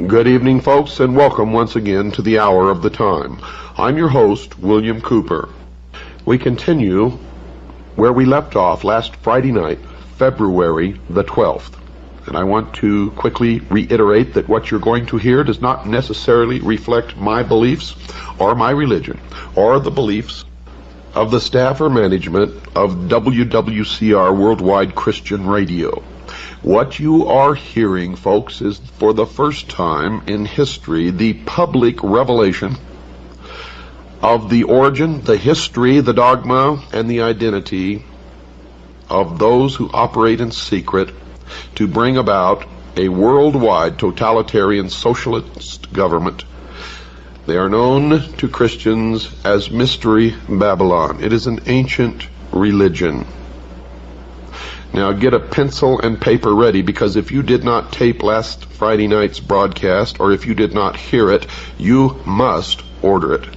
Good evening, folks, and welcome once again to the Hour of the Time. I'm your host, William Cooper. We continue where we left off last Friday night, February the 12th. And I want to quickly reiterate that what you're going to hear does not necessarily reflect my beliefs or my religion or the beliefs of the staff or management of WWCR Worldwide Christian Radio. What you are hearing, folks, is for the first time in history the public revelation of the origin, the history, the dogma, and the identity of those who operate in secret to bring about a worldwide totalitarian socialist government. They are known to Christians as Mystery Babylon. It is an ancient religion. Now get a pencil and paper ready, because if you did not tape last Friday night's broadcast, or if you did not hear it, you must order it.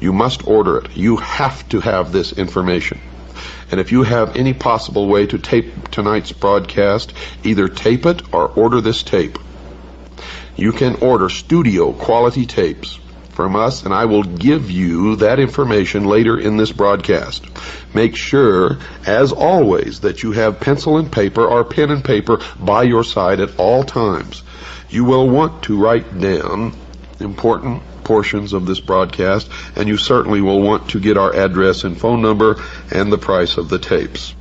You must order it. You have to have this information. And if you have any possible way to tape tonight's broadcast, either tape it or order this tape. You can order studio quality tapes from us, and I will give you that information later in this broadcast. Make sure, as always, that you have pencil and paper or pen and paper by your side at all times. You will want to write down important portions of this broadcast, and you certainly will want to get our address and phone number and the price of the tapes.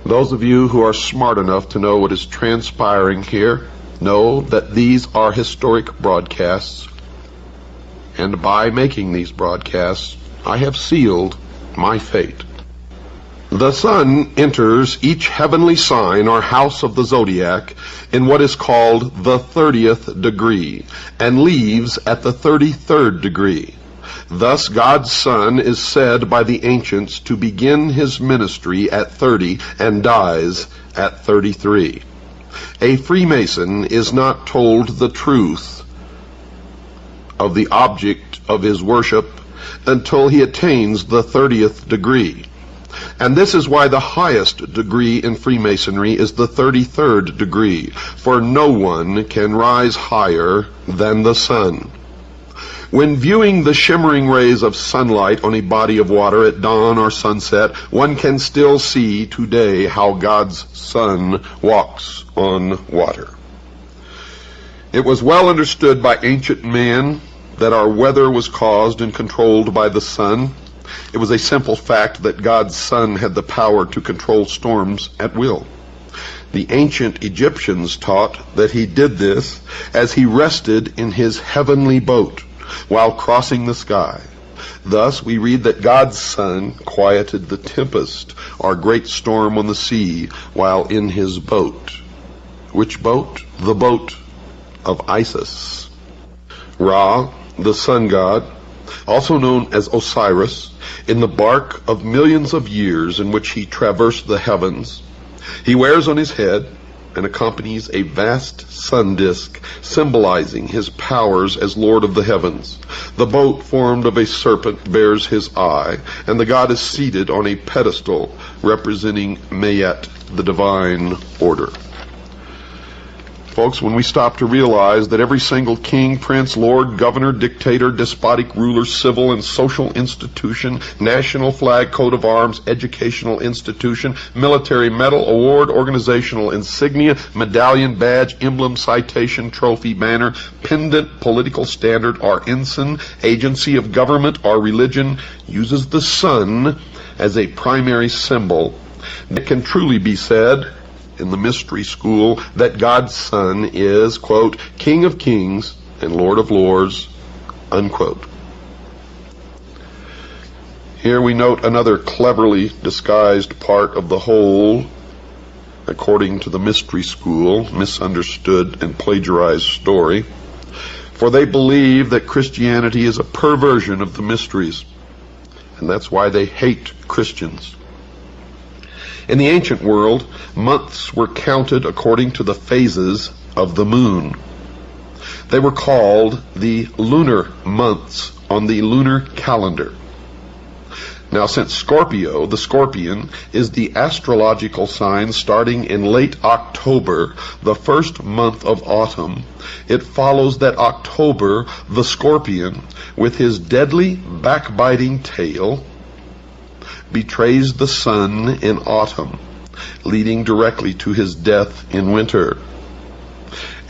Those of you who are smart enough to know what is transpiring here know that these are historic broadcasts, and by making these broadcasts, I have sealed my fate. The sun enters each heavenly sign or house of the zodiac in what is called the 30th degree, and leaves at the 33rd degree. Thus God's Son is said by the ancients to begin his ministry at 30 and dies at 33. A Freemason is not told the truth of the object of his worship until he attains the 30th degree. And this is why the highest degree in Freemasonry is the 33rd degree, for no one can rise higher than the sun. When viewing the shimmering rays of sunlight on a body of water at dawn or sunset, one can still see today how God's Son walks on water. It was well understood by ancient man that our weather was caused and controlled by the sun. It was a simple fact that God's Son had the power to control storms at will. The ancient Egyptians taught that he did this as he rested in his heavenly boat while crossing the sky. Thus we read that God's Son quieted the tempest or great storm on the sea while in his boat. Which boat? The boat of Isis. Ra, the sun god, also known as Osiris, in the bark of millions of years in which he traversed the heavens, he wears on his head and accompanies a vast sun disk symbolizing his powers as Lord of the heavens. The boat formed of a serpent bears his eye, and the god is seated on a pedestal representing Mayet, the divine order. Folks, when we stop to realize that every single king, prince, lord, governor, dictator, despotic ruler, civil and social institution, national flag, coat of arms, educational institution, military medal, award, organizational insignia, medallion, badge, emblem, citation, trophy, banner, pendant, political standard, or ensign, agency of government or religion uses the sun as a primary symbol, it can truly be said in the mystery school that God's Son is, quote, King of Kings and Lord of Lords, unquote. Here we note another cleverly disguised part of the whole, according to the mystery school, misunderstood and plagiarized story. For they believe that Christianity is a perversion of the mysteries, and that's why they hate Christians. In the ancient world, months were counted according to the phases of the moon. They were called the lunar months on the lunar calendar. Now, since Scorpio, the scorpion, is the astrological sign starting in late October, the first month of autumn, it follows that October, the scorpion, with his deadly backbiting tail, betrays the sun in autumn, leading directly to his death in winter,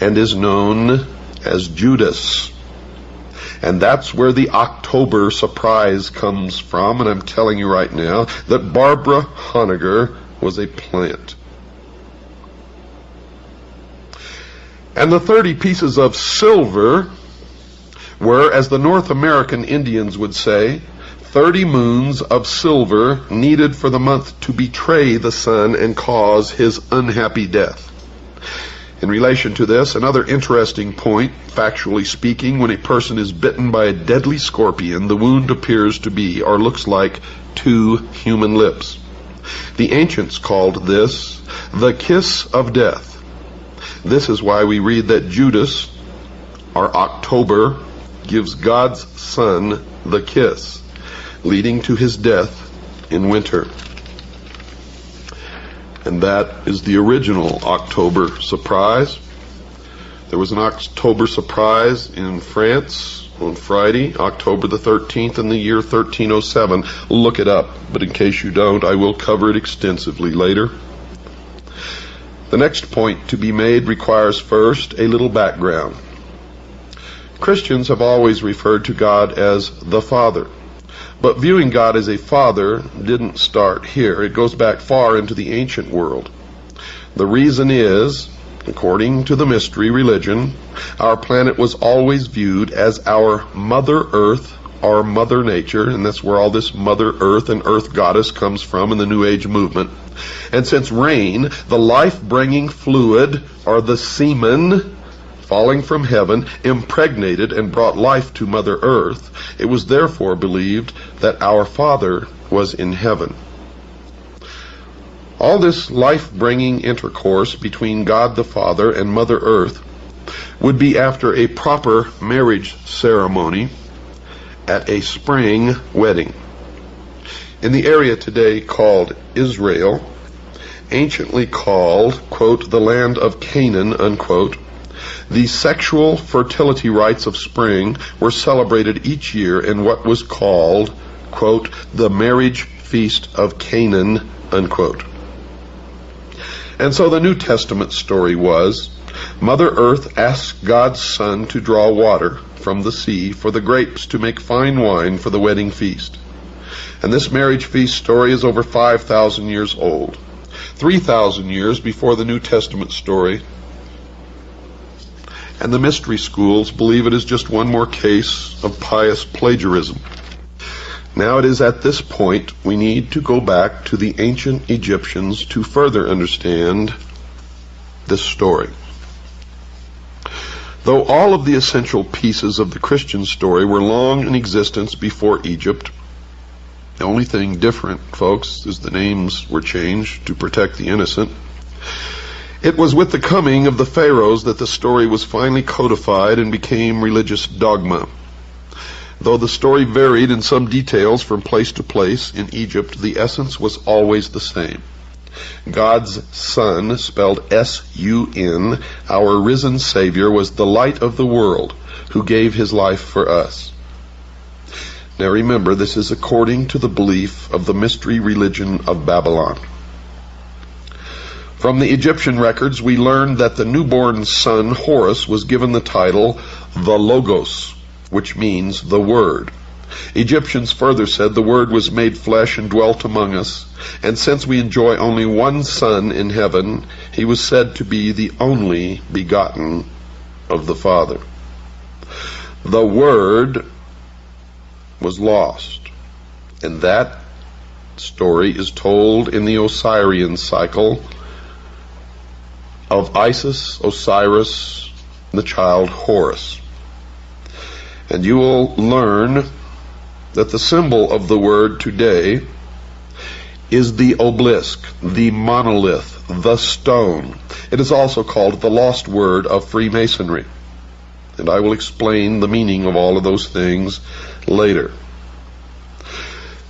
and is known as Judas. And that's where the October surprise comes from, and I'm telling you right now that Barbara Honegger was a plant. And the 30 pieces of silver were, as the North American Indians would say, 30 moons of silver needed for the month to betray the sun and cause his unhappy death. In relation to this, another interesting point, factually speaking, when a person is bitten by a deadly scorpion, the wound appears to be, or looks like, 2 human lips. The ancients called this the kiss of death. This is why we read that Judas, or October, gives God's son the kiss, leading to his death in winter. And that is the original October surprise. There was an October surprise in France on Friday, October the 13th in the year 1307. Look it up, but in case you don't, I will cover it extensively later. The next point to be made requires first a little background. Christians have always referred to God as the Father. But viewing God as a father didn't start here. It goes back far into the ancient world. The reason is, according to the mystery religion, our planet was always viewed as our Mother Earth, our Mother Nature, and that's where all this Mother Earth and Earth Goddess comes from in the New Age movement. And since rain, the life-bringing fluid, or the semen, falling from heaven, impregnated and brought life to Mother Earth, it was therefore believed that our Father was in heaven. All this life-bringing intercourse between God the Father and Mother Earth would be after a proper marriage ceremony at a spring wedding. In the area today called Israel, anciently called, quote, the land of Canaan, unquote, the sexual fertility rites of spring were celebrated each year in what was called, quote, the marriage feast of Canaan, unquote. And so the New Testament story was, Mother Earth asked God's Son to draw water from the sea for the grapes to make fine wine for the wedding feast. And this marriage feast story is over 5,000 years old, 3,000 years before the New Testament story. And the mystery schools believe it is just one more case of pious plagiarism. Now it is at this point we need to go back to the ancient Egyptians to further understand this story. Though all of the essential pieces of the Christian story were long in existence before Egypt, the only thing different, folks, is the names were changed to protect the innocent. It was with the coming of the pharaohs that the story was finally codified and became religious dogma. Though the story varied in some details from place to place in Egypt, the essence was always the same. God's Son, spelled S-U-N, our risen Savior, was the light of the world, who gave his life for us. Now remember, this is according to the belief of the mystery religion of Babylon. From the Egyptian records, we learn that the newborn son, Horus, was given the title, the Logos, which means the Word. Egyptians further said the Word was made flesh and dwelt among us, and since we enjoy only one Son in heaven, he was said to be the only begotten of the Father. The Word was lost, and that story is told in the Osirian cycle of Isis, Osiris, and the child Horus. And you will learn that the symbol of the Word today is the obelisk, the monolith, the stone. It is also called the lost word of Freemasonry. And I will explain the meaning of all of those things later.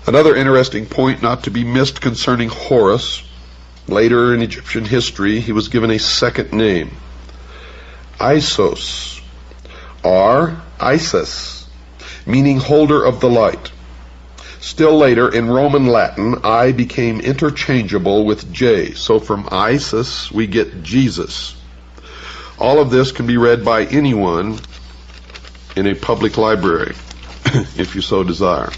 Another interesting point not to be missed concerning Horus. Later in Egyptian history, he was given a second name, Isos, or Isis, meaning holder of the light. Still later, in Roman Latin, I became interchangeable with J. So from Isis, we get Jesus. All of this can be read by anyone in a public library, if you so desire.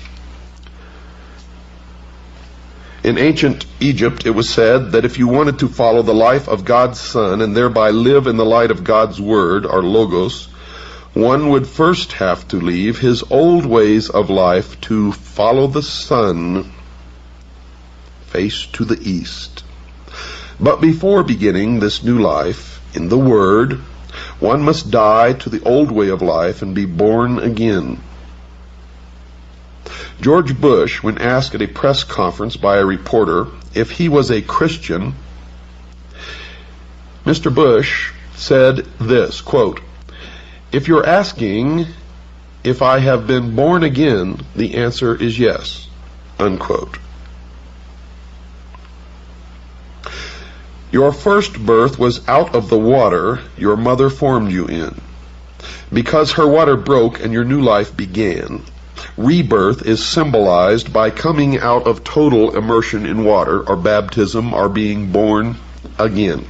In ancient Egypt, it was said that if you wanted to follow the life of God's Son and thereby live in the light of God's Word, or Logos, one would first have to leave his old ways of life to follow the sun, face to the east. But before beginning this new life in the Word, one must die to the old way of life and be born again. George Bush, when asked at a press conference by a reporter if he was a Christian, Mr. Bush said this, quote, "If you're asking if I have been born again, the answer is yes," unquote. Your first birth was out of the water your mother formed you in. Because her water broke and your new life began. Rebirth is symbolized by coming out of total immersion in water, or baptism, or being born again.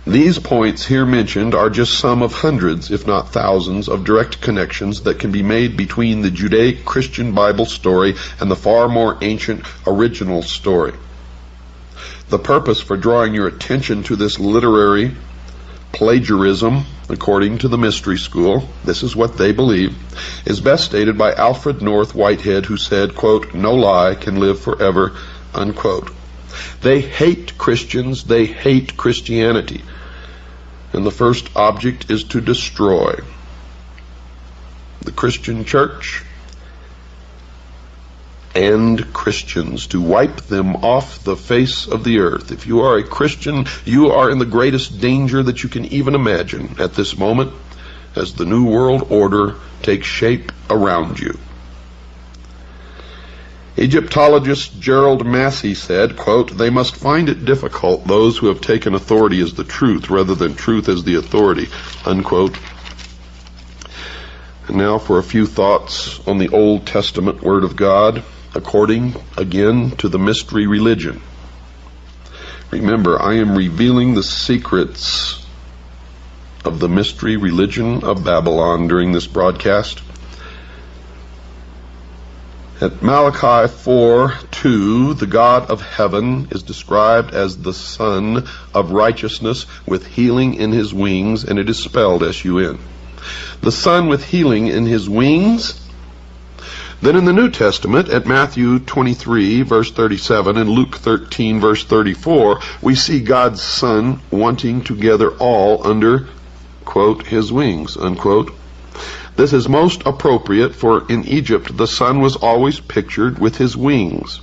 These points here mentioned are just some of hundreds, if not thousands, of direct connections that can be made between the Judaic-Christian Bible story and the far more ancient original story. The purpose for drawing your attention to this literary plagiarism, according to the Mystery School, this is what they believe, is best stated by Alfred North Whitehead, who said, quote, "No lie can live forever," unquote. They hate Christians, they hate Christianity, and the first object is to destroy the Christian church and Christians, to wipe them off the face of the earth. If you are a Christian, you are in the greatest danger that you can even imagine at this moment as the New World Order takes shape around you. Egyptologist Gerald Massey said, quote, "They must find it difficult, those who have taken authority as the truth rather than truth as the authority," unquote. And now for a few thoughts on the Old Testament Word of God, according, again, to the mystery religion. Remember, I am revealing the secrets of the mystery religion of Babylon during this broadcast. At Malachi 4:2, the God of heaven is described as the Son of righteousness with healing in his wings, and it is spelled S-U-N. The Son with healing in his wings. Then in the New Testament, at Matthew 23, verse 37, and Luke 13, verse 34, we see God's Son wanting to gather all under, quote, his wings, unquote. This is most appropriate, for in Egypt the Son was always pictured with his wings,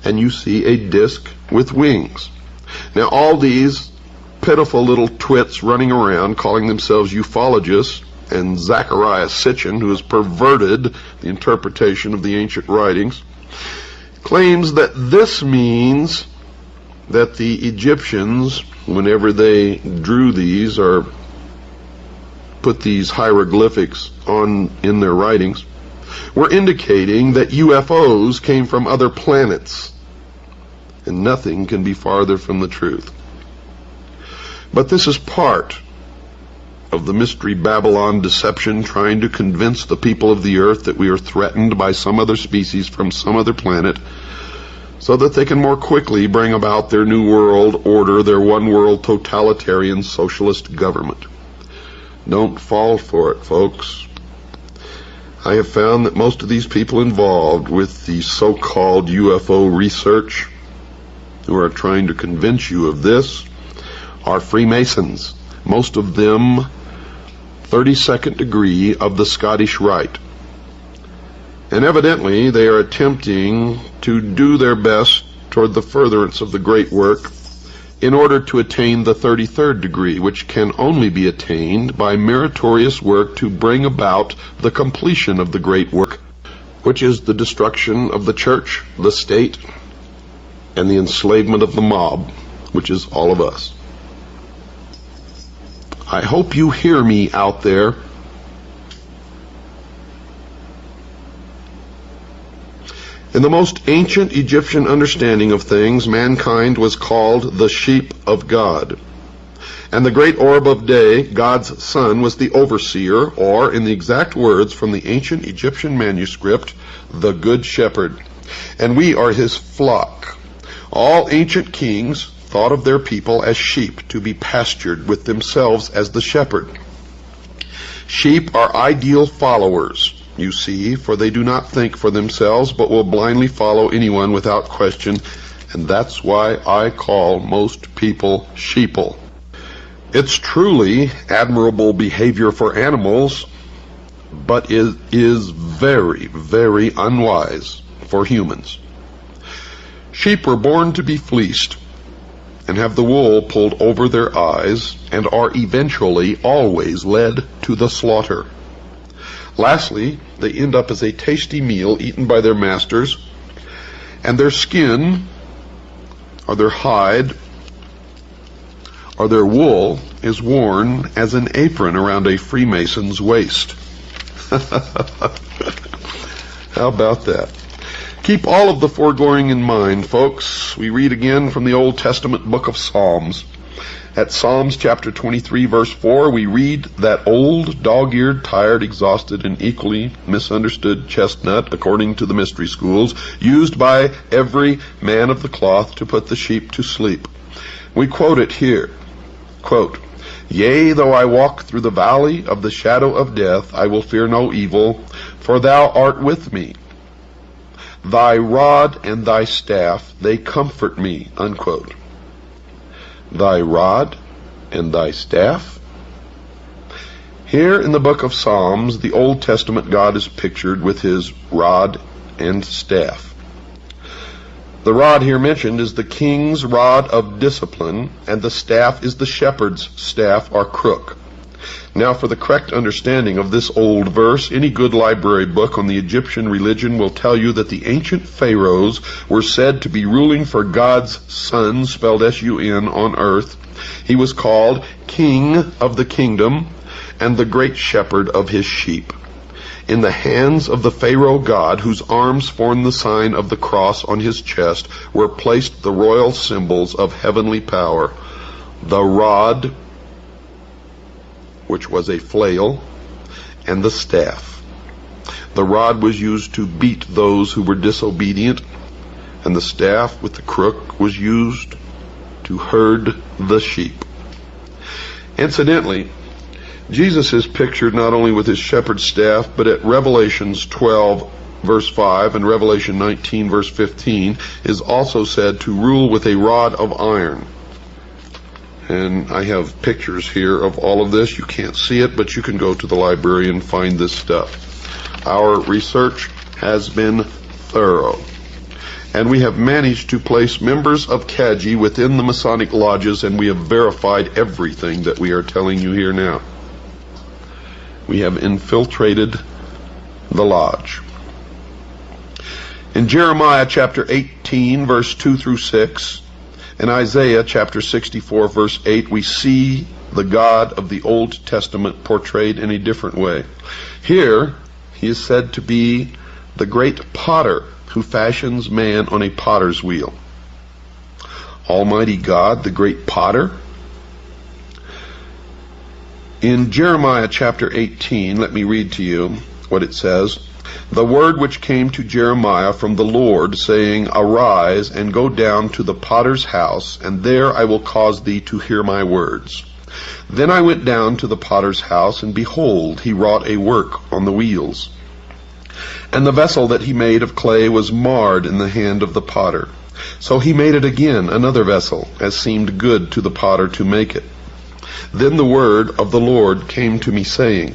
and you see a disc with wings. Now all these pitiful little twits running around calling themselves ufologists, and Zechariah Sitchin, who has perverted the interpretation of the ancient writings, claims that this means that the Egyptians, whenever they drew these or put these hieroglyphics on in their writings, were indicating that UFOs came from other planets, and nothing can be farther from the truth. But this is part of the mystery Babylon deception, trying to convince the people of the earth that we are threatened by some other species from some other planet, so that they can more quickly bring about their new world order, their one world totalitarian socialist government. Don't fall for it, folks. I have found that most of these people involved with the so-called UFO research, who are trying to convince you of this, are Freemasons. Most of them 32nd degree of the Scottish Rite. And evidently they are attempting to do their best toward the furtherance of the great work in order to attain the 33rd degree, which can only be attained by meritorious work to bring about the completion of the great work, which is the destruction of the church, the state, and the enslavement of the mob, which is all of us. I hope you hear me out there. In the most ancient Egyptian understanding of things, mankind was called the sheep of God. And the great orb of day, God's sun, was the overseer, or, in the exact words from the ancient Egyptian manuscript, the good shepherd. And we are his flock. All ancient kings thought of their people as sheep to be pastured, with themselves as the shepherd. Sheep are ideal followers, you see, for they do not think for themselves, but will blindly follow anyone without question, and that's why I call most people sheeple. It's truly admirable behavior for animals, but it is very, very unwise for humans. Sheep were born to be fleeced and have the wool pulled over their eyes and are eventually always led to the slaughter. Lastly, they end up as a tasty meal eaten by their masters, and their skin, or their hide, or their wool is worn as an apron around a Freemason's waist. How about that? Keep all of the foregoing in mind, folks. We read again from the Old Testament book of Psalms. At Psalms chapter 23, verse 4, we read that old, dog-eared, tired, exhausted, and equally misunderstood chestnut, according to the mystery schools, used by every man of the cloth to put the sheep to sleep. We quote it here. Quote, "Yea, though I walk through the valley of the shadow of death, I will fear no evil, for thou art with me. Thy rod and thy staff, they comfort me." Unquote. Thy rod and thy staff? Here in the book of Psalms, the Old Testament God is pictured with his rod and staff. The rod here mentioned is the king's rod of discipline, and the staff is the shepherd's staff or crook. Now, for the correct understanding of this old verse, any good library book on the Egyptian religion will tell you that the ancient pharaohs were said to be ruling for God's Son, spelled S-U-N, on earth. He was called King of the Kingdom and the Great Shepherd of his sheep. In the hands of the Pharaoh god, whose arms formed the sign of the cross on his chest, were placed the royal symbols of heavenly power: the rod, which was a flail, and the staff. The rod was used to beat those who were disobedient, and the staff with the crook was used to herd the sheep. Incidentally, Jesus is pictured not only with his shepherd's staff, but at Revelations 12, verse 5, and Revelation 19, verse 15, is also said to rule with a rod of iron. And I have pictures here of all of this. You can't see it, but you can go to the library and find this stuff. Our research has been thorough, and we have managed to place members of Kaji within the Masonic lodges, and we have verified everything that we are telling you here now. We have infiltrated the lodge. In Jeremiah chapter 18, verse 2 through 6, and Isaiah chapter 64, verse 8, we see the God of the Old Testament portrayed in a different way. Here, he is said to be the great potter who fashions man on a potter's wheel. Almighty God, the great potter? In Jeremiah chapter 18, let me read to you what it says. "The word which came to Jeremiah from the Lord, saying, Arise and go down to the potter's house, and there I will cause thee to hear my words. Then I went down to the potter's house, and behold, he wrought a work on the wheels. And the vessel that he made of clay was marred in the hand of the potter. So he made it again, another vessel, as seemed good to the potter to make it. Then the word of the Lord came to me, saying,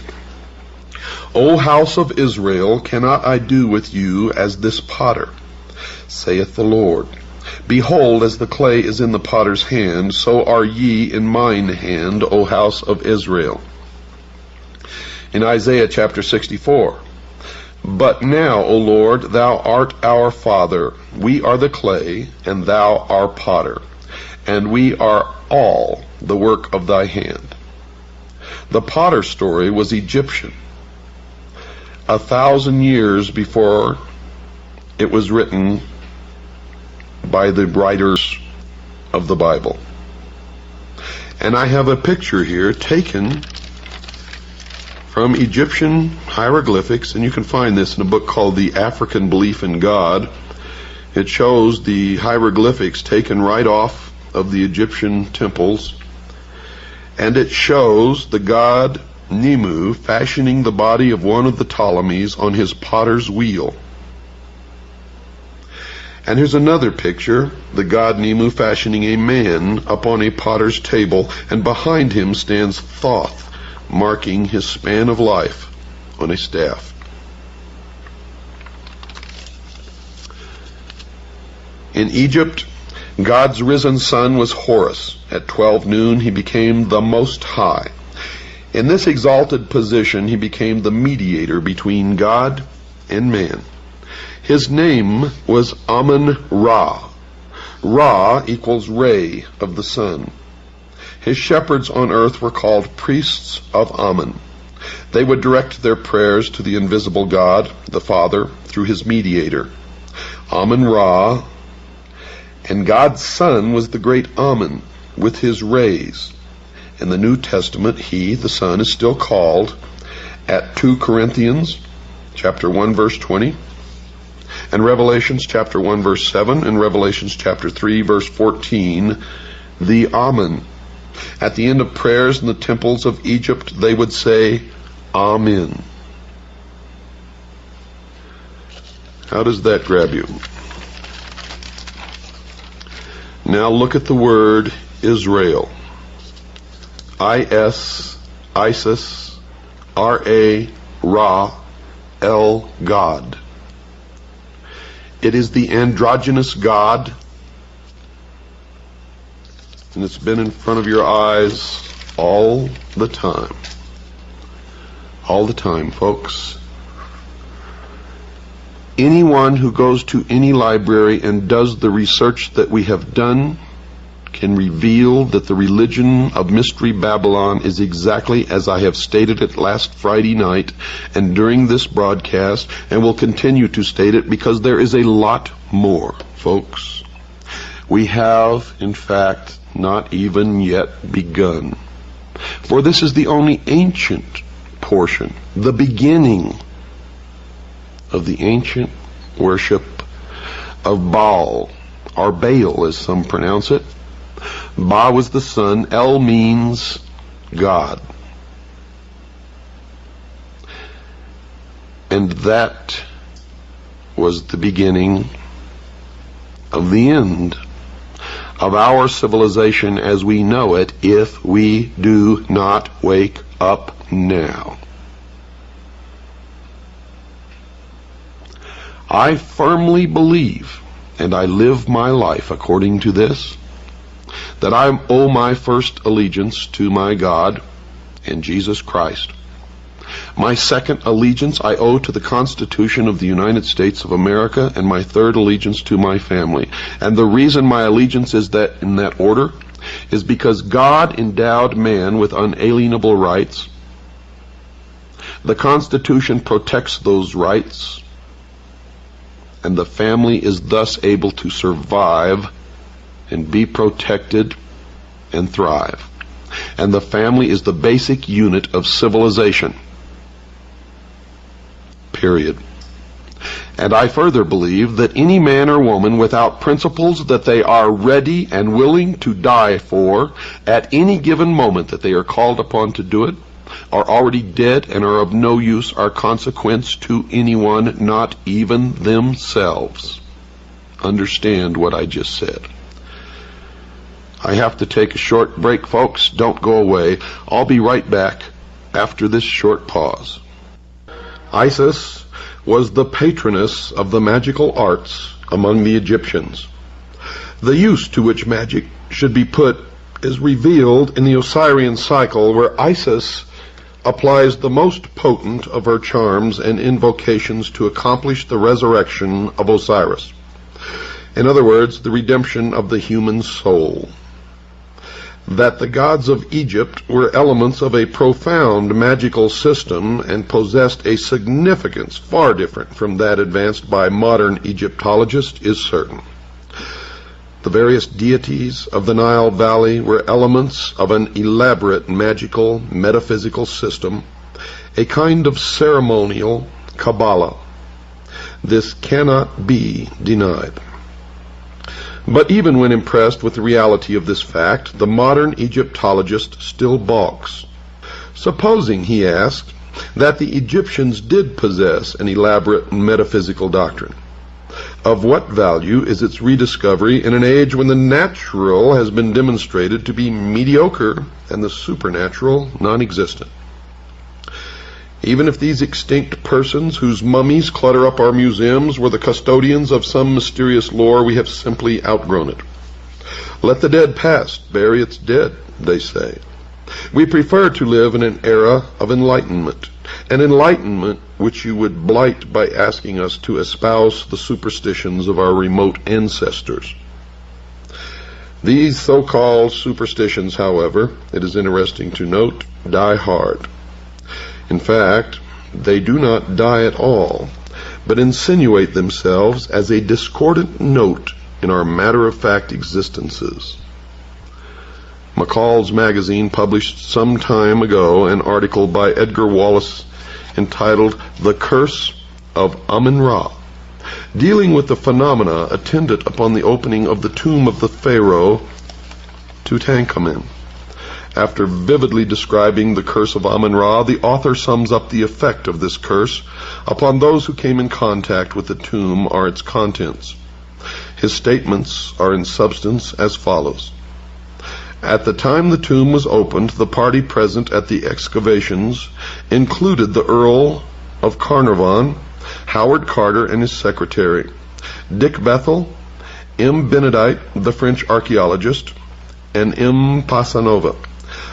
O house of Israel, cannot I do with you as this potter? Saith the Lord, Behold, as the clay is in the potter's hand, so are ye in mine hand, O house of Israel." In Isaiah chapter 64, But now, O Lord, thou art our Father. We are the clay, and thou our potter, and we are all the work of thy hand. The potter story was Egyptian, 1,000 years before it was written by the writers of the Bible. And I have a picture here taken from Egyptian hieroglyphics, and you can find this in a book called The African Belief in God. It shows the hieroglyphics taken right off of the Egyptian temples, and it shows the god Nemu fashioning the body of one of the Ptolemies on his potter's wheel. And here's another picture, the god Nemu fashioning a man upon a potter's table, and behind him stands Thoth, marking his span of life on a staff. In Egypt, God's risen son was Horus. At 12 noon he became the Most High. In this exalted position he became the mediator between God and man. His name was Amun-Ra. Ra equals ray of the sun. His shepherds on earth were called priests of Amun. They would direct their prayers to the invisible God, the Father, through his mediator, Amun-Ra. And God's Son was the great Amun, with his rays. In the New Testament, he, the Son, is still called, at 2 Corinthians chapter 1, verse 20, and Revelations chapter 1, verse 7, and Revelations chapter 3, verse 14, the Amun. At the end of prayers in the temples of Egypt, they would say, Amen. How does that grab you? Now look at the word Israel. Isis, R-A, Ra, El, God. It is the androgynous God, and it's been in front of your eyes all the time. All the time, folks. Anyone who goes to any library and does the research that we have done can reveal that the religion of Mystery Babylon is exactly as I have stated it last Friday night and during this broadcast, and will continue to state it because there is a lot more, folks. We have, in fact, not even yet begun. For this is the only ancient portion, the beginning of the ancient worship of Baal, or Baal as some pronounce it. Ba was the sun, El means God. And that was the beginning of the end of our civilization as we know it, if we do not wake up now. I firmly believe, and I live my life according to this, that I owe my first allegiance to my God and Jesus Christ. My second allegiance I owe to the Constitution of the United States of America, and my third allegiance to my family. And the reason my allegiance is that in that order is because God endowed man with unalienable rights. The Constitution protects those rights, and the family is thus able to survive and be protected and thrive. And the family is the basic unit of civilization. Period. And I further believe that any man or woman without principles that they are ready and willing to die for at any given moment that they are called upon to do it are already dead and are of no use or consequence to anyone, not even themselves. Understand what I just said. I have to take a short break, folks. Don't go away. I'll be right back after this short pause. Isis was the patroness of the magical arts among the Egyptians. The use to which magic should be put is revealed in the Osirian cycle, where Isis applies the most potent of her charms and invocations to accomplish the resurrection of Osiris. In other words, the redemption of the human soul. That the gods of Egypt were elements of a profound magical system and possessed a significance far different from that advanced by modern Egyptologists is certain. The various deities of the Nile Valley were elements of an elaborate magical, metaphysical system, a kind of ceremonial Kabbalah. This cannot be denied. But even when impressed with the reality of this fact, the modern Egyptologist still balks. Supposing, he asks, that the Egyptians did possess an elaborate metaphysical doctrine, of what value is its rediscovery in an age when the natural has been demonstrated to be mediocre and the supernatural non-existent? Even if these extinct persons whose mummies clutter up our museums were the custodians of some mysterious lore, we have simply outgrown it. Let the dead past bury its dead, they say. We prefer to live in an era of enlightenment, an enlightenment which you would blight by asking us to espouse the superstitions of our remote ancestors. These so-called superstitions, however, it is interesting to note, die hard. In fact, they do not die at all, but insinuate themselves as a discordant note in our matter-of-fact existences. McCall's magazine published some time ago an article by Edgar Wallace entitled The Curse of Amun-Ra, dealing with the phenomena attendant upon the opening of the tomb of the pharaoh Tutankhamun. After vividly describing the curse of Amun-Ra, the author sums up the effect of this curse upon those who came in contact with the tomb or its contents. His statements are in substance as follows. At the time the tomb was opened, the party present at the excavations included the Earl of Carnarvon, Howard Carter and his secretary, Dick Bethel, M. Benedict, the French archaeologist, and M. Pasanova.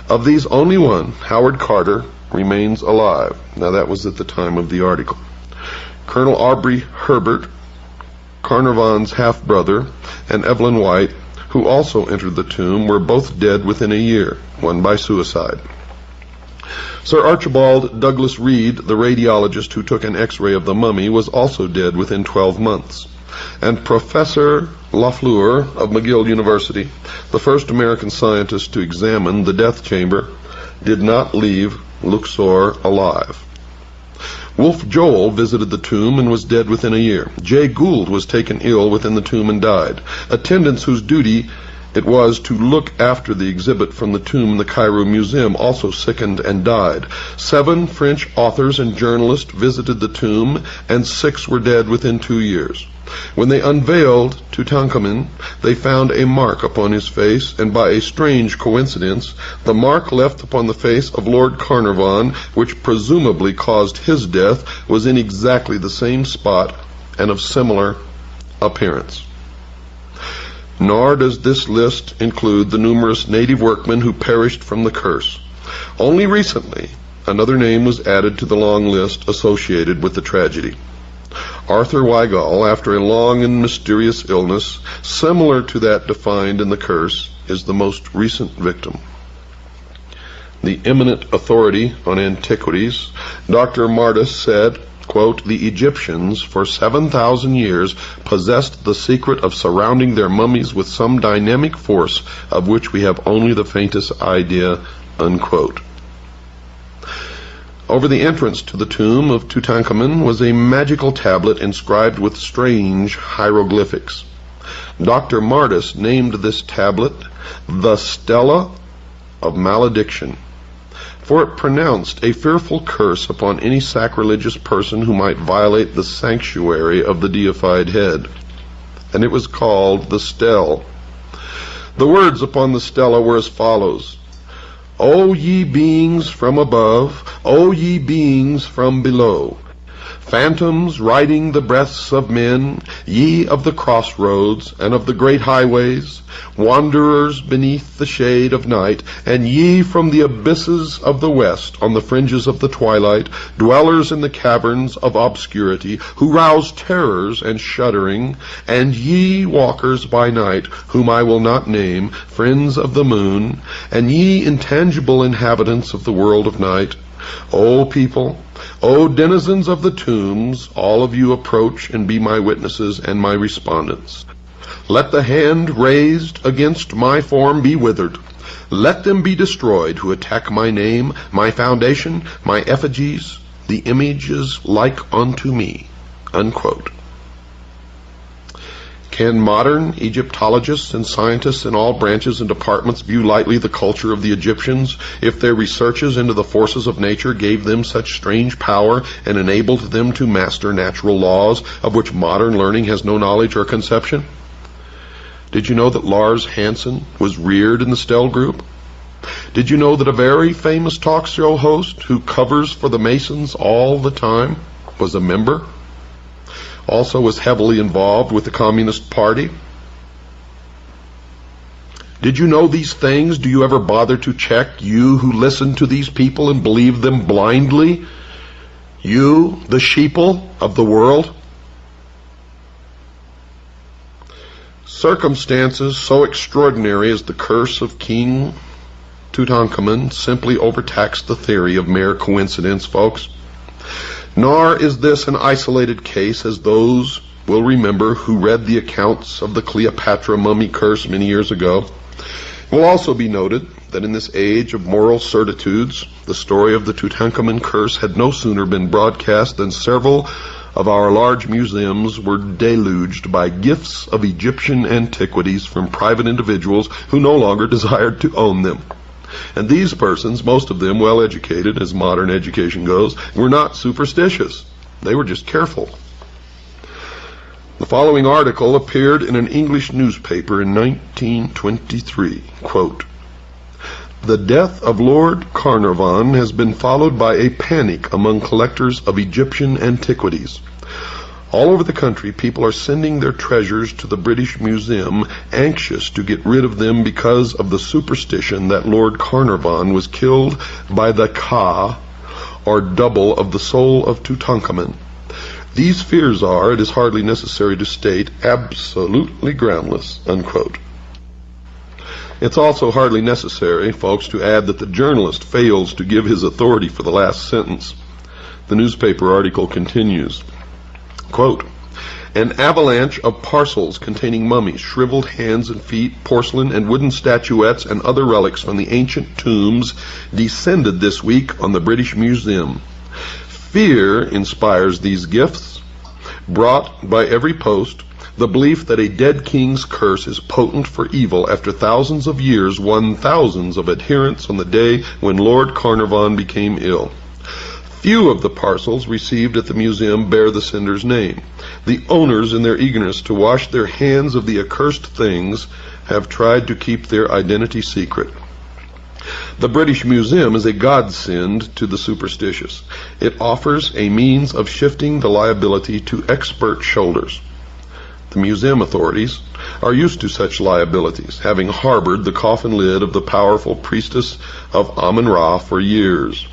Of these, only one, Howard Carter, remains alive. Now that was at the time of the article. Colonel Aubrey Herbert, Carnarvon's half-brother, and Evelyn White, who also entered the tomb, were both dead within a year, one by suicide. Sir Archibald Douglas Reed, the radiologist who took an X-ray of the mummy, was also dead within 12 months. And Professor Lafleur of McGill University, the first American scientist to examine the death chamber, did not leave Luxor alive. Wolf Joel visited the tomb and was dead within a year. Jay Gould was taken ill within the tomb and died. Attendants whose duty it was to look after the exhibit from the tomb in the Cairo Museum also sickened and died. 7 French authors and journalists visited the tomb, and 6 were dead within 2 years. When they unveiled Tutankhamun, they found a mark upon his face, and by a strange coincidence, the mark left upon the face of Lord Carnarvon, which presumably caused his death, was in exactly the same spot and of similar appearance. Nor does this list include the numerous native workmen who perished from the curse. Only recently, another name was added to the long list associated with the tragedy. Arthur Weigall, after a long and mysterious illness, similar to that defined in the curse, is the most recent victim. The eminent authority on antiquities, Dr. Martis, said, quote, "The Egyptians for 7,000 years possessed the secret of surrounding their mummies with some dynamic force of which we have only the faintest idea," unquote. Over the entrance to the tomb of Tutankhamun was a magical tablet inscribed with strange hieroglyphics. Dr. Martis named this tablet the Stela of Malediction, for it pronounced a fearful curse upon any sacrilegious person who might violate the sanctuary of the deified head, and it was called the Stele. The words upon the stela were as follows: "O ye beings from above, O ye beings from below, Phantoms riding the breaths of men, ye of the crossroads and of the great highways, wanderers beneath the shade of night, and ye from the abysses of the west on the fringes of the twilight, dwellers in the caverns of obscurity, who rouse terrors and shuddering, and ye walkers by night, whom I will not name, friends of the moon, and ye intangible inhabitants of the world of night, O people, O denizens of the tombs, all of you approach and be my witnesses and my respondents. Let the hand raised against my form be withered. Let them be destroyed who attack my name, my foundation, my effigies, the images like unto me." Unquote. Can modern Egyptologists and scientists in all branches and departments view lightly the culture of the Egyptians if their researches into the forces of nature gave them such strange power and enabled them to master natural laws of which modern learning has no knowledge or conception? Did you know that Lars Hansen was reared in the Stell Group? Did you know that a very famous talk show host who covers for the Masons all the time was a member? Also was heavily involved with the Communist Party? Did you know these things? Do you ever bother to check, you who listen to these people and believe them blindly? You, the sheeple of the world? Circumstances so extraordinary as the curse of King Tutankhamun simply overtax the theory of mere coincidence, folks. Nor is this an isolated case, as those will remember who read the accounts of the Cleopatra mummy curse many years ago. It will also be noted that in this age of moral certitudes, the story of the Tutankhamun curse had no sooner been broadcast than several of our large museums were deluged by gifts of Egyptian antiquities from private individuals who no longer desired to own them. And these persons, most of them well educated as modern education goes, were not superstitious. They were just careful. The following article appeared in an English newspaper in 1923. Quote, "The death of Lord Carnarvon has been followed by a panic among collectors of Egyptian antiquities. All over the country, people are sending their treasures to the British Museum, anxious to get rid of them because of the superstition that Lord Carnarvon was killed by the Ka, or double of the soul of Tutankhamun. These fears are, it is hardly necessary to state, absolutely groundless." Unquote. It's also hardly necessary, folks, to add that the journalist fails to give his authority for the last sentence. The newspaper article continues. Quote, "An avalanche of parcels containing mummies, shriveled hands and feet, porcelain and wooden statuettes, and other relics from the ancient tombs descended this week on the British Museum. Fear inspires these gifts, brought by every post. The belief that a dead king's curse is potent for evil after thousands of years won thousands of adherents on the day when Lord Carnarvon became ill. Few of the parcels received at the museum bear the sender's name. The owners, in their eagerness to wash their hands of the accursed things, have tried to keep their identity secret. The British Museum is a godsend to the superstitious. It offers a means of shifting the liability to expert shoulders. The museum authorities are used to such liabilities, having harbored the coffin lid of the powerful priestess of Amun-Ra for years.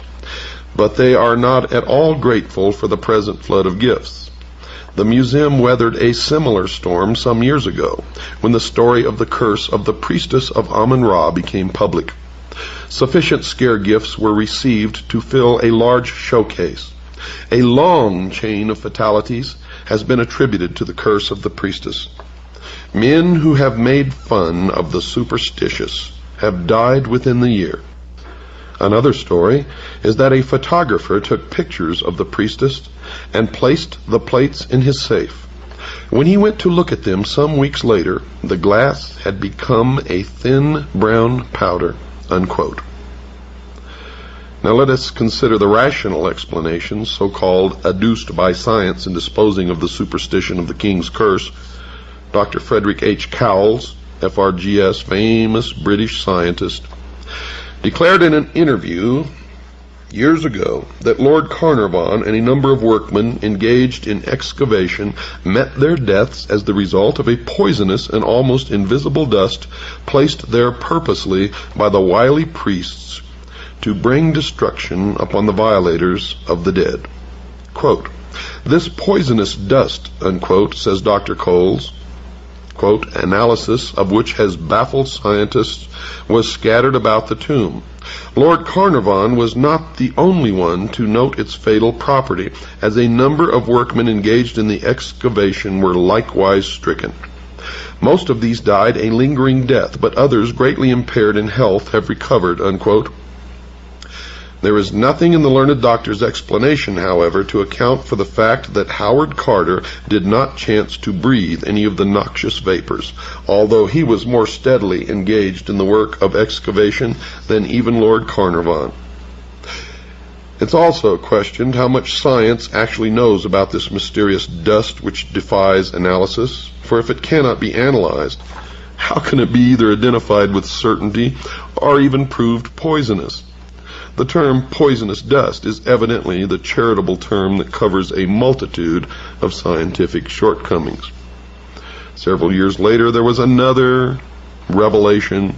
But they are not at all grateful for the present flood of gifts. The museum weathered a similar storm some years ago, when the story of the curse of the priestess of Amun-Ra became public. Sufficient scare gifts were received to fill a large showcase. A long chain of fatalities has been attributed to the curse of the priestess. Men who have made fun of the superstitious have died within the year. Another story is that a photographer took pictures of the priestess and placed the plates in his safe. When he went to look at them some weeks later, the glass had become a thin brown powder." Unquote. Now let us consider the rational explanations, so-called adduced by science in disposing of the superstition of the king's curse. Dr. Frederick H. Cowles, FRGS, famous British scientist, declared in an interview years ago that Lord Carnarvon and a number of workmen engaged in excavation met their deaths as the result of a poisonous and almost invisible dust placed there purposely by the wily priests to bring destruction upon the violators of the dead. Quote, "This poisonous dust," unquote, says Dr. Coles, quote, "analysis of which has baffled scientists, was scattered about the tomb. Lord Carnarvon was not the only one to note its fatal property, as a number of workmen engaged in the excavation were likewise stricken. Most of these died a lingering death, but others greatly impaired in health have recovered," unquote. There is nothing in the learned doctor's explanation, however, to account for the fact that Howard Carter did not chance to breathe any of the noxious vapors, although he was more steadily engaged in the work of excavation than even Lord Carnarvon. It's also questioned how much science actually knows about this mysterious dust which defies analysis, for if it cannot be analyzed, how can it be either identified with certainty or even proved poisonous? The term poisonous dust is evidently the charitable term that covers a multitude of scientific shortcomings. Several years later, there was another revelation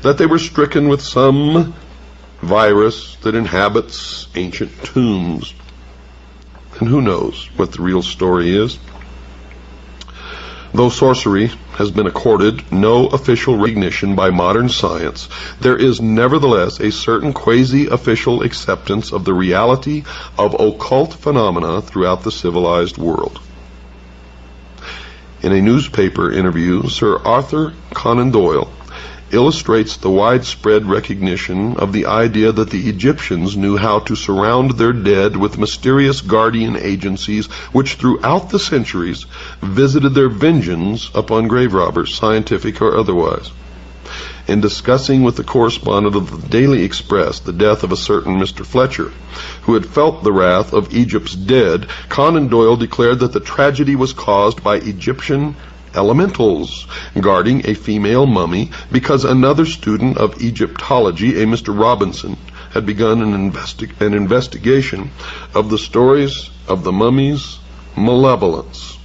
that they were stricken with some virus that inhabits ancient tombs. And who knows what the real story is? Though sorcery has been accorded no official recognition by modern science, there is nevertheless a certain quasi-official acceptance of the reality of occult phenomena throughout the civilized world. In a newspaper interview, Sir Arthur Conan Doyle illustrates the widespread recognition of the idea that the Egyptians knew how to surround their dead with mysterious guardian agencies which throughout the centuries visited their vengeance upon grave robbers, scientific or otherwise. In discussing with the correspondent of the Daily Express the death of a certain Mr. Fletcher, who had felt the wrath of Egypt's dead, Conan Doyle declared that the tragedy was caused by Egyptian elementals guarding a female mummy because another student of Egyptology, a Mr. Robinson, had begun an investigation of the stories of the mummy's malevolence.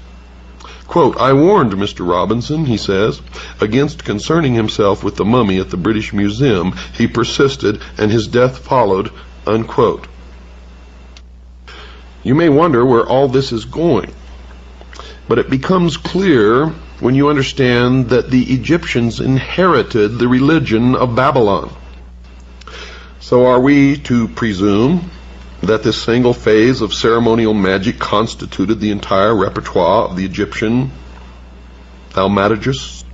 Quote, "I warned Mr. Robinson," he says, "against concerning himself with the mummy at the British Museum. He persisted, and his death followed," unquote. You may wonder where all this is going. But it becomes clear when you understand that the Egyptians inherited the religion of Babylon. So are we to presume that this single phase of ceremonial magic constituted the entire repertoire of the Egyptian thaumaturgists?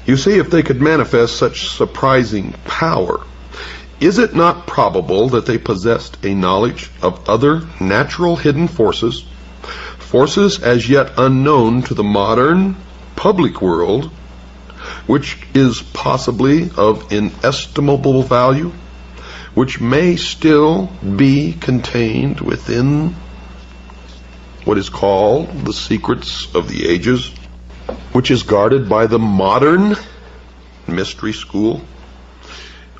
You see, if they could manifest such surprising power, is it not probable that they possessed a knowledge of other natural hidden forces, forces as yet unknown to the modern public world, which is possibly of inestimable value, which may still be contained within what is called the secrets of the ages, which is guarded by the modern mystery school,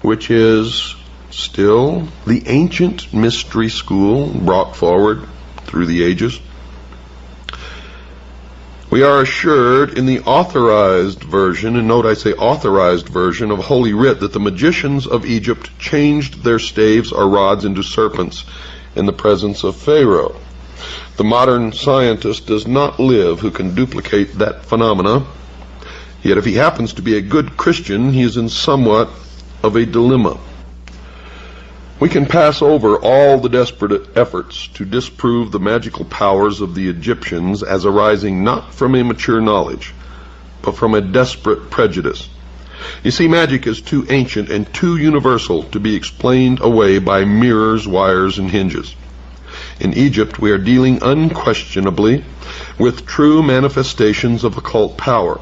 which is still the ancient mystery school brought forward through the ages? We are assured in the authorized version, and note I say authorized version of Holy Writ, that the magicians of Egypt changed their staves or rods into serpents in the presence of Pharaoh. The modern scientist does not live who can duplicate that phenomena, yet if he happens to be a good Christian, he is in somewhat of a dilemma. We can pass over all the desperate efforts to disprove the magical powers of the Egyptians as arising not from a mature knowledge, but from a desperate prejudice. You see, magic is too ancient and too universal to be explained away by mirrors, wires, and hinges. In Egypt, we are dealing unquestionably with true manifestations of occult power.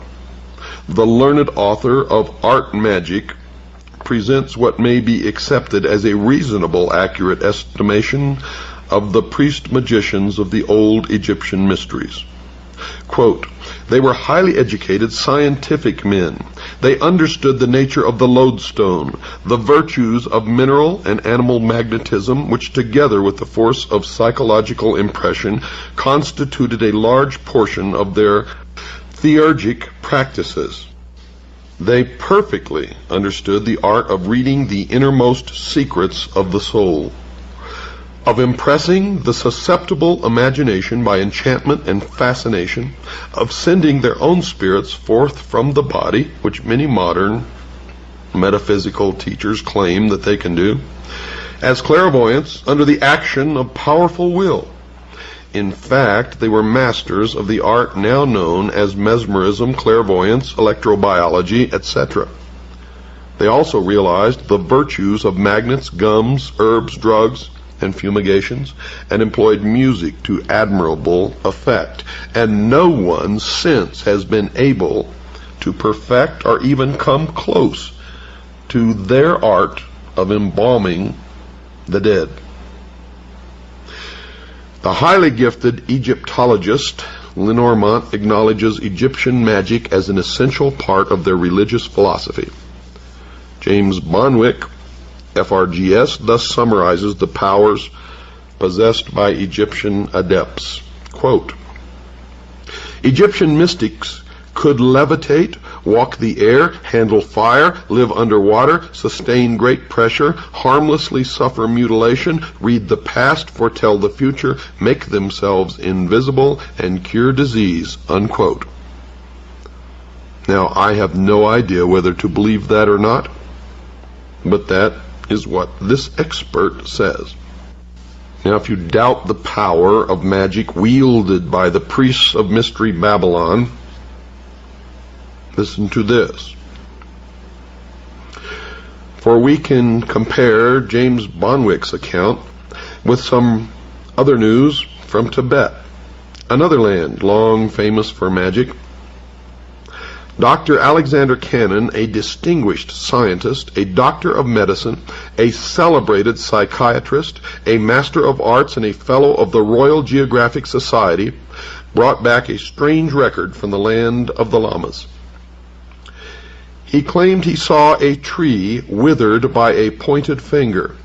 The learned author of Art Magic presents what may be accepted as a reasonable, accurate estimation of the priest-magicians of the old Egyptian mysteries. Quote, "They were highly educated, scientific men. They understood the nature of the lodestone, the virtues of mineral and animal magnetism, which together with the force of psychological impression constituted a large portion of their theurgic practices. They perfectly understood the art of reading the innermost secrets of the soul, of impressing the susceptible imagination by enchantment and fascination, of sending their own spirits forth from the body, which many modern metaphysical teachers claim that they can do, as clairvoyants under the action of powerful will. In fact, they were masters of the art now known as mesmerism, clairvoyance, electrobiology, etc. They also realized the virtues of magnets, gums, herbs, drugs, and fumigations, and employed music to admirable effect, and no one since has been able to perfect or even come close to their art of embalming the dead. The highly gifted Egyptologist Lenormant acknowledges Egyptian magic as an essential part of their religious philosophy. James Bonwick, FRGS, thus summarizes the powers possessed by Egyptian adepts. Quote, Egyptian mystics could levitate, walk the air, handle fire, live underwater, sustain great pressure, harmlessly suffer mutilation, read the past, foretell the future, make themselves invisible, and cure disease. Unquote. Now, I have no idea whether to believe that or not, but that is what this expert says. Now, if you doubt the power of magic wielded by the priests of Mystery Babylon, listen to this. For we can compare James Bonwick's account with some other news from Tibet, another land long famous for magic. Dr. Alexander Cannon, a distinguished scientist, a doctor of medicine, a celebrated psychiatrist, a master of arts, and a fellow of the Royal Geographic Society, brought back a strange record from the land of the Lamas. He claimed he saw a tree withered by a pointed finger,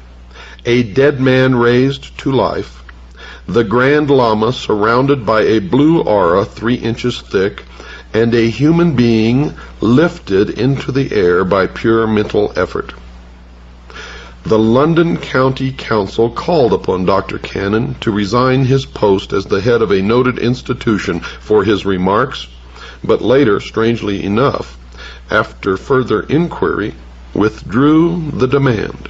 a dead man raised to life, the Grand Lama surrounded by a blue aura 3 inches thick, and a human being lifted into the air by pure mental effort. The London County Council called upon Dr. Cannon to resign his post as the head of a noted institution for his remarks, but later, strangely enough, after further inquiry, withdrew the demand.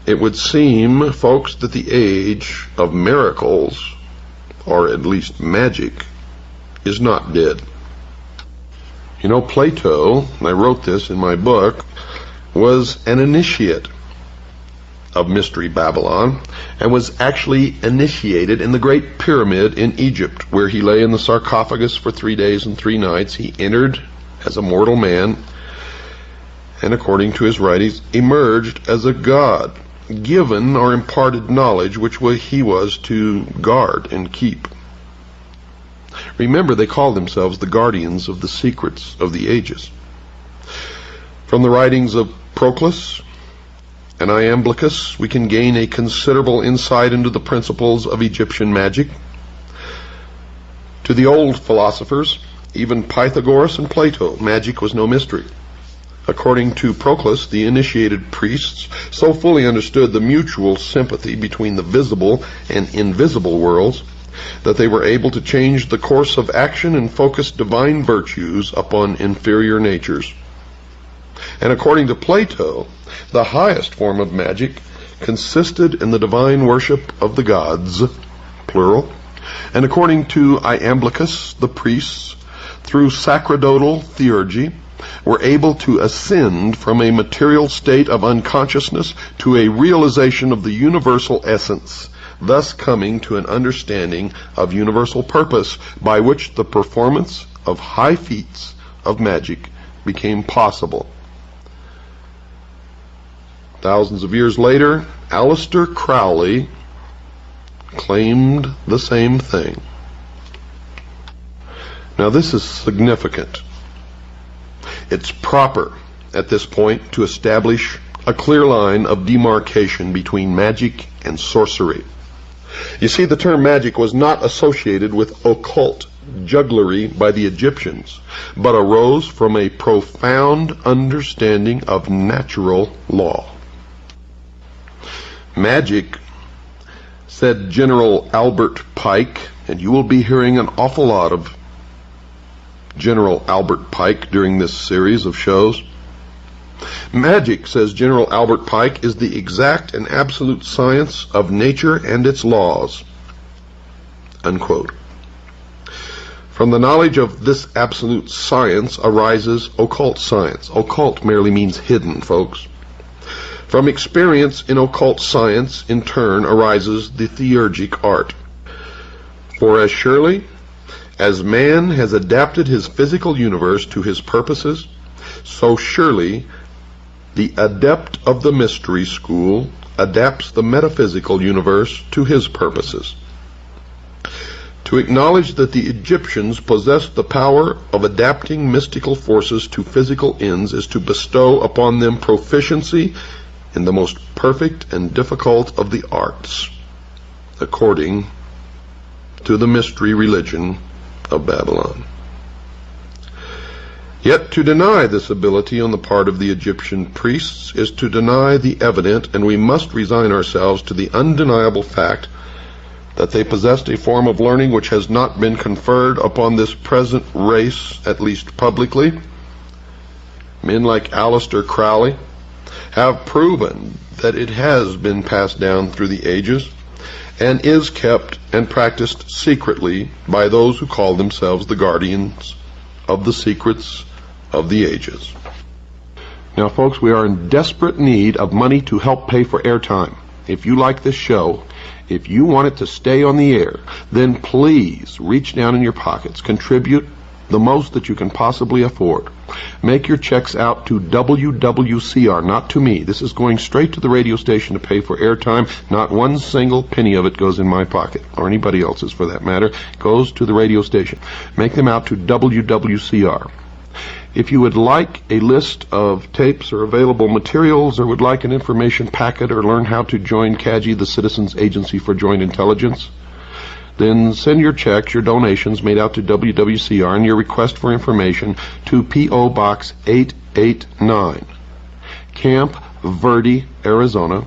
It would seem, folks, that the age of miracles, or at least magic, is not dead. You know, Plato, and I wrote this in my book, was an initiate of Mystery Babylon, and was actually initiated in the Great Pyramid in Egypt, where he lay in the sarcophagus for 3 days and 3 nights. He entered as a mortal man, and according to his writings, emerged as a god, given or imparted knowledge which he was to guard and keep. Remember, they called themselves the guardians of the secrets of the ages. From the writings of Proclus and Iamblichus, we can gain a considerable insight into the principles of Egyptian magic. To the old philosophers, even Pythagoras and Plato, magic was no mystery. According to Proclus, the initiated priests so fully understood the mutual sympathy between the visible and invisible worlds that they were able to change the course of action and focus divine virtues upon inferior natures. And according to Plato, the highest form of magic consisted in the divine worship of the gods, plural. And according to Iamblichus, the priests, through sacerdotal theurgy, were able to ascend from a material state of unconsciousness to a realization of the universal essence, thus coming to an understanding of universal purpose, by which the performance of high feats of magic became possible. Thousands of years later, Aleister Crowley claimed the same thing. Now, this is significant. It's proper at this point to establish a clear line of demarcation between magic and sorcery. You see, the term magic was not associated with occult jugglery by the Egyptians, but arose from a profound understanding of natural law. Magic, said General Albert Pike, and you will be hearing an awful lot of General Albert Pike during this series of shows. Magic, says General Albert Pike, is the exact and absolute science of nature and its laws. Unquote. From the knowledge of this absolute science arises occult science. Occult merely means hidden, folks. From experience in occult science, in turn, arises the theurgic art. For as surely as man has adapted his physical universe to his purposes, so surely the adept of the mystery school adapts the metaphysical universe to his purposes. To acknowledge that the Egyptians possessed the power of adapting mystical forces to physical ends is to bestow upon them proficiency in the most perfect and difficult of the arts, according to the mystery religion of Babylon. Yet to deny this ability on the part of the Egyptian priests is to deny the evident, and we must resign ourselves to the undeniable fact that they possessed a form of learning which has not been conferred upon this present race, at least publicly. Men like Aleister Crowley have proven that it has been passed down through the ages and is kept and practiced secretly by those who call themselves the guardians of the secrets of the ages. Now, folks, we are in desperate need of money to help pay for airtime. If you like this show, if you want it to stay on the air, then please reach down in your pockets, contribute the most that you can possibly afford. Make your checks out to WWCR, not to me. This is going straight to the radio station to pay for airtime. Not one single penny of it goes in my pocket, or anybody else's for that matter. It goes to the radio station. Make them out to WWCR. If you would like a list of tapes or available materials, or would like an information packet, or learn how to join CAGI, the Citizens Agency for Joint Intelligence, then send your checks, your donations made out to WWCR, and your request for information to P.O. Box 889, Camp Verde, Arizona,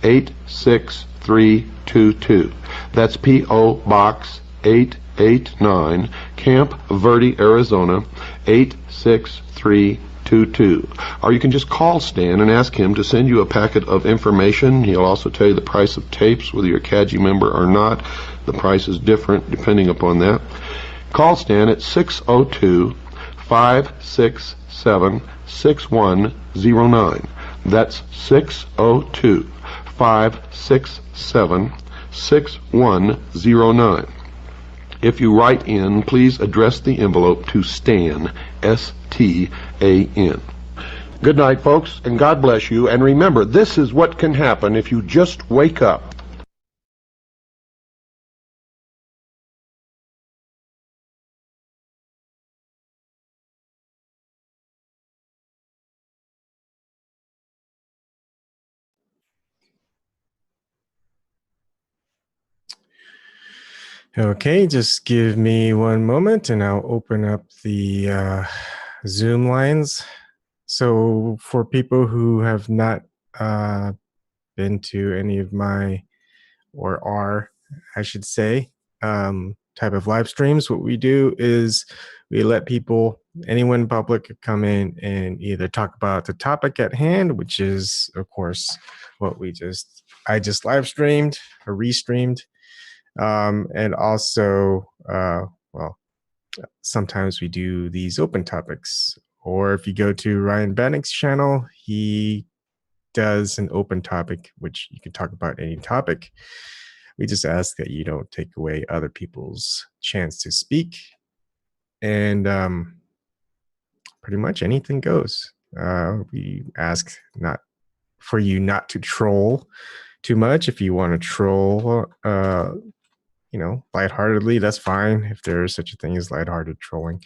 86322. That's P.O. Box 889, Camp Verde, Arizona, 86322. Or you can just call Stan and ask him to send you a packet of information. He'll also tell you the price of tapes, whether you're a CAGI member or not. The price is different depending upon that. Call Stan at 602-567-6109. That's 602-567-6109. If you write in, please address the envelope to Stan, S-T-A-N. Good night, folks, and God bless you. And remember, this is what can happen if you just wake up. Okay, just give me one moment and I'll open up the Zoom lines. So for people who have not been to any of my, or are, I should say, type of live streams, what we do is we let people, anyone public, come in and either talk about the topic at hand, which is, of course, what I just live streamed or restreamed. And also, well, sometimes we do these open topics, or if you go to Ryan Bannock's channel, he does an open topic, which you can talk about any topic. We just ask that you don't take away other people's chance to speak, and pretty much anything goes. We ask not for you not to troll too much. If you want to troll, you know, lightheartedly, that's fine, if there is such a thing as lighthearted trolling.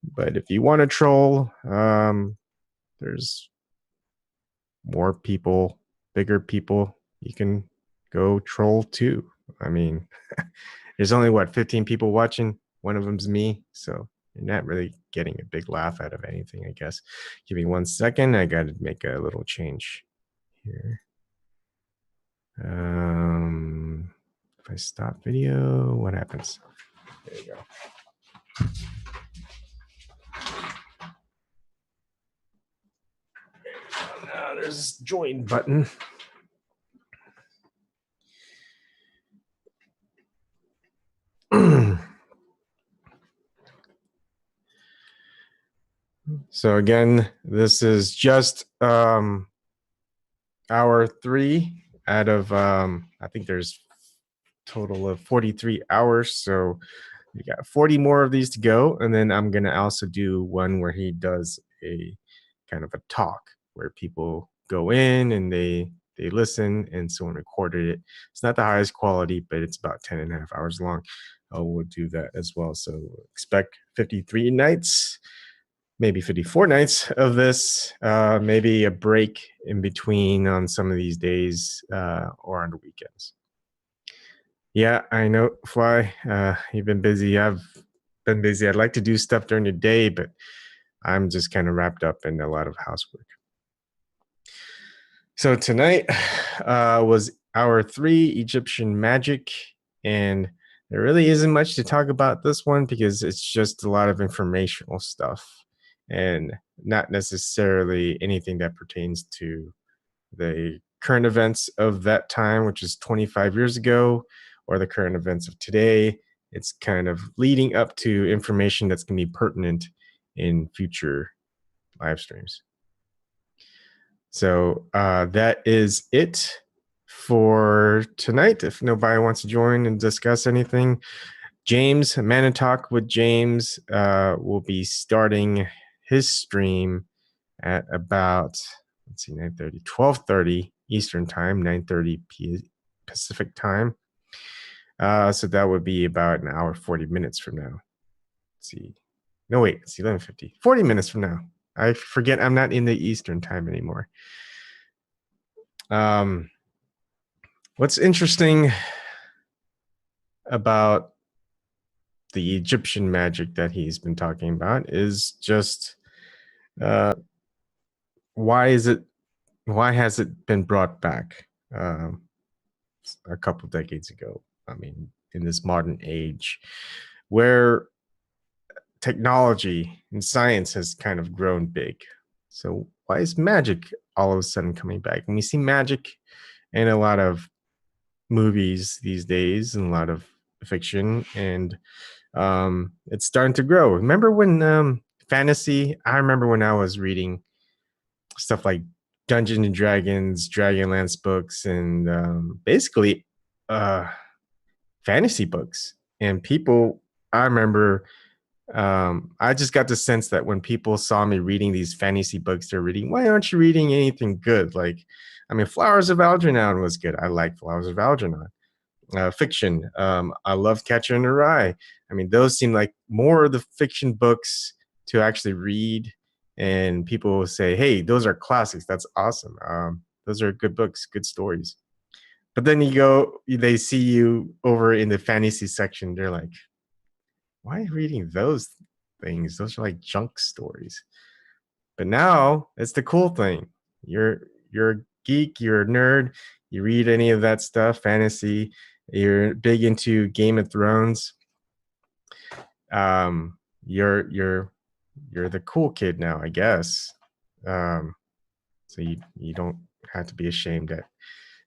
But if you want to troll, there's more people, bigger people. You can go troll too. I mean, there's only 15 people watching. One of them's me, so you're not really getting a big laugh out of anything, I guess. Give me 1 second. I got to make a little change here. If I stop video, what happens? There you go. Now there's this join button. So again, this is just hour 3 out of I think there's total of 43 hours. So you got 40 more of these to go, and then I'm gonna also do one where he does a kind of a talk where people go in and they listen, and someone recorded it. It's not the highest quality, but it's about 10.5 hours long. We'll do that as well. So expect 53 nights, maybe 54 nights of this, maybe a break in between on some of these days or on the weekends. Yeah, I know, Fly. You've been busy. I've been busy. I'd like to do stuff during the day, but I'm just kind of wrapped up in a lot of housework. So tonight was hour 3, Egyptian magic, and there really isn't much to talk about this one because it's just a lot of informational stuff and not necessarily anything that pertains to the current events of that time, which is 25 years ago, or the current events of today. It's kind of leading up to information that's going to be pertinent in future live streams. So that is it for tonight. If nobody wants to join and discuss anything, James, Man and Talk with James will be starting his stream at about, let's see, 9:30, 12:30 Eastern time, 9:30 Pacific time. So that would be about an hour, 40 minutes from now. Let's see. No, wait, it's 11:50. 40 minutes from now. I forget I'm not in the Eastern time anymore. What's interesting about the Egyptian magic that he's been talking about is just why has it been brought back a couple decades ago? I mean, in this modern age where technology and science has kind of grown big. So why is magic all of a sudden coming back? And we see magic in a lot of movies these days and a lot of fiction, and it's starting to grow. Remember when fantasy, I remember when I was reading stuff like Dungeons and Dragons, Dragonlance books, and basically fantasy books. And people, I remember, I just got the sense that when people saw me reading these fantasy books, they're reading, why aren't you reading anything good? Like, I mean, Flowers of Algernon was good. I like Flowers of Algernon. Fiction. I love Catcher in the Rye. I mean, those seem like more of the fiction books to actually read, and people will say, hey, those are classics. That's awesome. Those are good books, good stories. But then they see you over in the fantasy section. They're like, why are you reading those things? Those are like junk stories. But now it's the cool thing. You're a geek, you're a nerd, you read any of that stuff, fantasy, you're big into Game of Thrones. You're the cool kid now, I guess. So you don't have to be ashamed at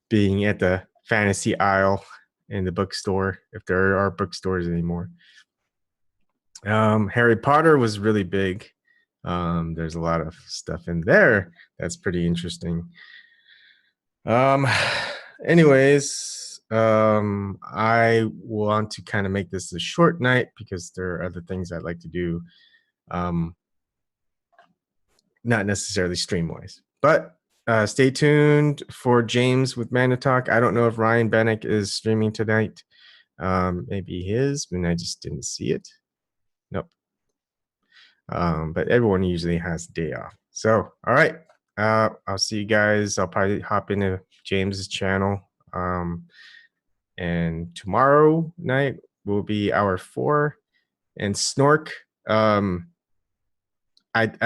being at the fantasy aisle in the bookstore, if there are bookstores anymore. Harry Potter was really big. There's a lot of stuff in there that's pretty interesting. Anyways, I want to kind of make this a short night because there are other things I'd like to do. Not necessarily stream-wise, but stay tuned for James with Man to Talk. I don't know if Ryan Bennick is streaming tonight. Maybe he is, but I just didn't see it. Nope. but everyone usually has a day off. So, all right. I'll see you guys. I'll probably hop into James's channel. And tomorrow night will be hour 4. And Snork, I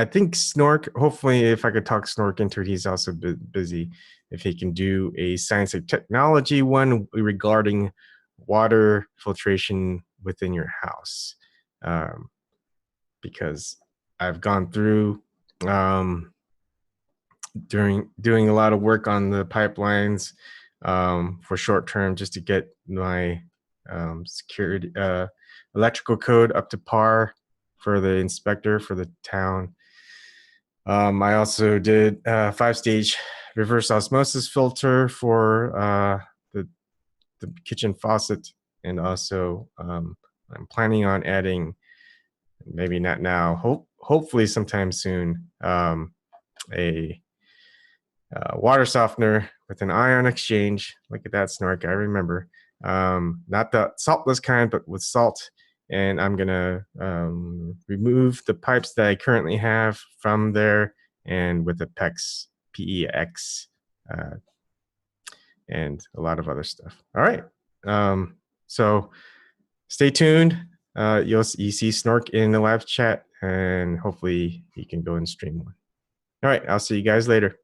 think Snork, hopefully if I could talk Snork into it, he's also busy. If he can do a science and technology one regarding water filtration within your house. Because I've gone through doing a lot of work on the pipelines for short term, just to get my security electrical code up to par for the inspector for the town. I also did a 5-stage reverse osmosis filter for the kitchen faucet, and also I'm planning on adding, maybe not now, hopefully sometime soon, a water softener with an ion exchange. Look at that, Snork, I remember. Not the saltless kind, but with salt. And I'm gonna remove the pipes that I currently have from there, and with the PEX, PEX, and a lot of other stuff. All right, so stay tuned. You see Snork in the live chat, and hopefully he can go and stream one. All right, I'll see you guys later.